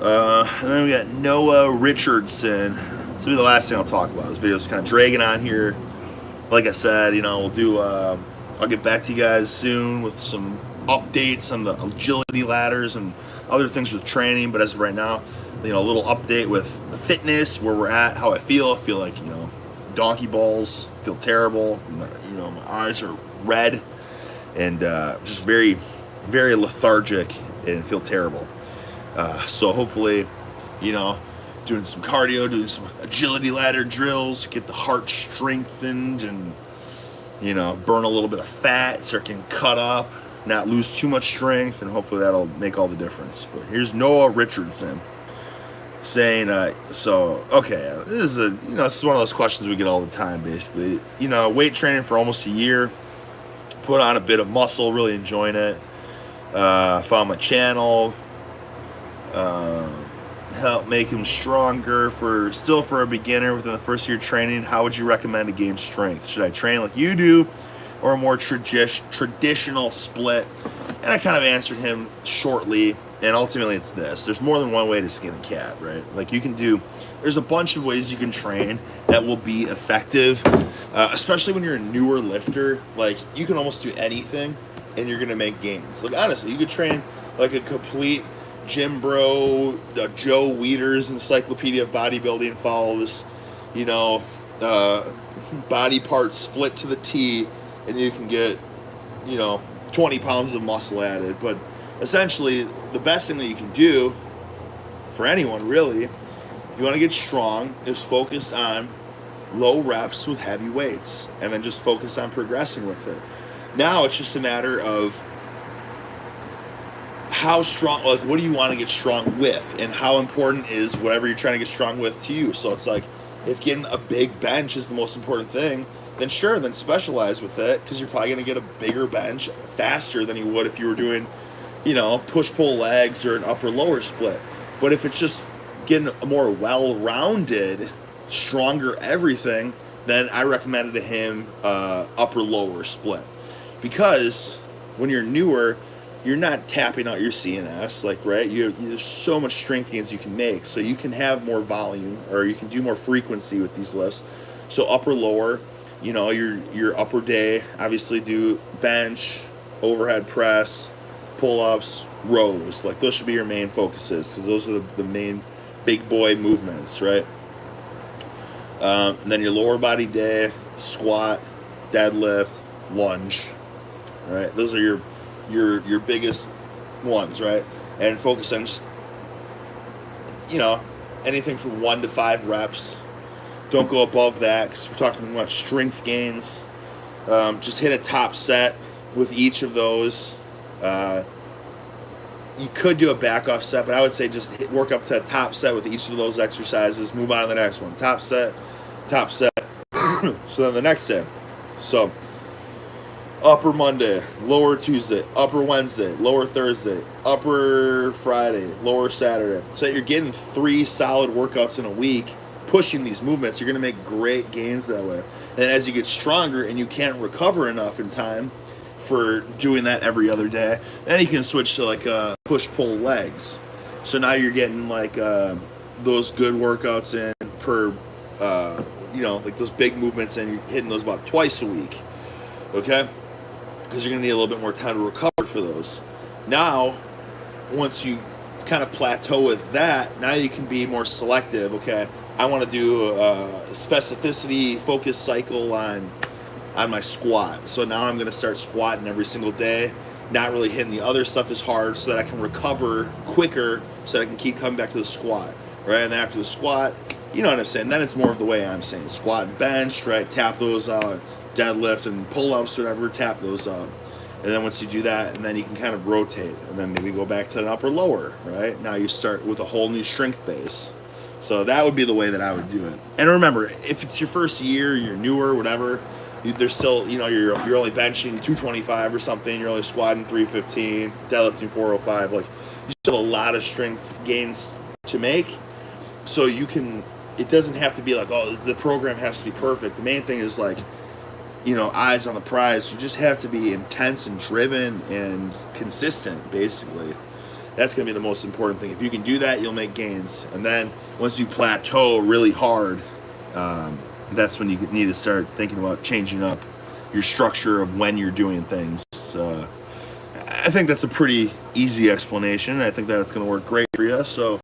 And then we got Noah Richardson. This will be the last thing I'll talk about. This video's kind of dragging on here. Like I said, we'll do. I'll get back to you guys soon with some updates on the agility ladders and other things with training. But as of right now, a little update with the fitness, where we're at, how I feel. I feel like donkey balls. I feel terrible. My eyes are red and just very, very lethargic and feel terrible. So hopefully, doing some cardio, doing some agility ladder drills, get the heart strengthened and, burn a little bit of fat, start getting cut up, not lose too much strength, and hopefully that'll make all the difference. But here's Noah Richardson saying, this is this is one of those questions we get all the time, basically. Weight training for almost a year, put on a bit of muscle, really enjoying it. Found my channel, help make him stronger for a beginner within the first year training. How would you recommend to gain strength? Should I train like you do or a more traditional split? And I kind of answered him shortly, and ultimately it's this. There's more than one way to skin a cat, right? Like there's a bunch of ways you can train that will be effective, especially when you're a newer lifter. Like you can almost do anything and you're gonna make gains. Like honestly, you could train like a complete gym bro, Joe Weider's Encyclopedia of Bodybuilding, follow this, body part split to the T, and you can get, 20 pounds of muscle added. But essentially, the best thing that you can do for anyone, really, if you want to get strong, is focus on low reps with heavy weights, and then just focus on progressing with it. Now it's just a matter of how strong, like what do you want to get strong with, and how important is whatever you're trying to get strong with to you. So it's like, if getting a big bench is the most important thing, then sure, then specialize with it, because you're probably going to get a bigger bench faster than you would if you were doing, push-pull legs or an upper-lower split. But if it's just getting a more well-rounded, stronger everything, then I recommended to him upper-lower split. Because when you're newer, you're not tapping out your CNS, right? There's so much strength gains you can make, so you can have more volume, or you can do more frequency with these lifts. So upper, lower, your upper day, obviously do bench, overhead press, pull-ups, rows. Like those should be your main focuses, because those are the main big boy movements, right? And then your lower body day, squat, deadlift, lunge, right? Those are your biggest ones, right? And focus on just, anything from 1 to 5 reps. Don't go above that, because we're talking about strength gains. Just hit a top set with each of those. You could do a back off set, but I would say just work up to a top set with each of those exercises. Move on to the next one. Top set. So then the next day. So upper Monday, lower Tuesday, upper Wednesday, lower Thursday, upper Friday, lower Saturday. So you're getting 3 solid workouts in a week, pushing these movements. You're going to make great gains that way. And as you get stronger and you can't recover enough in time for doing that every other day, then you can switch to push-pull legs. So now you're getting those good workouts in per, those big movements, and you're hitting those about twice a week. Okay? Because you're going to need a little bit more time to recover for those. Now, once you kind of plateau with that, now you can be more selective. Okay, I want to do a specificity focus cycle on my squat. So now I'm going to start squatting every single day, not really hitting the other stuff as hard, so that I can recover quicker, so that I can keep coming back to the squat, right? And then after the squat, you know what I'm saying? Then it's more of the way I'm saying, squat and bench, right? Tap those out. Deadlift and pull-ups, whatever, tap those out. And then once you do that, and then you can kind of rotate, and then maybe go back to an upper lower, right? Now you start with a whole new strength base. So that would be the way that I would do it. And remember, if it's your first year, you're newer, whatever, there's still, you're only benching 225 or something, you're only squatting 315, deadlifting 405, you still have a lot of strength gains to make. So you can, it doesn't have to be the program has to be perfect. The main thing is eyes on the prize. You just have to be intense and driven and consistent, basically. That's going to be the most important thing. If you can do that, you'll make gains. And then once you plateau really hard, that's when you need to start thinking about changing up your structure of when you're doing things. I think that's a pretty easy explanation. I think that's going to work great for you. So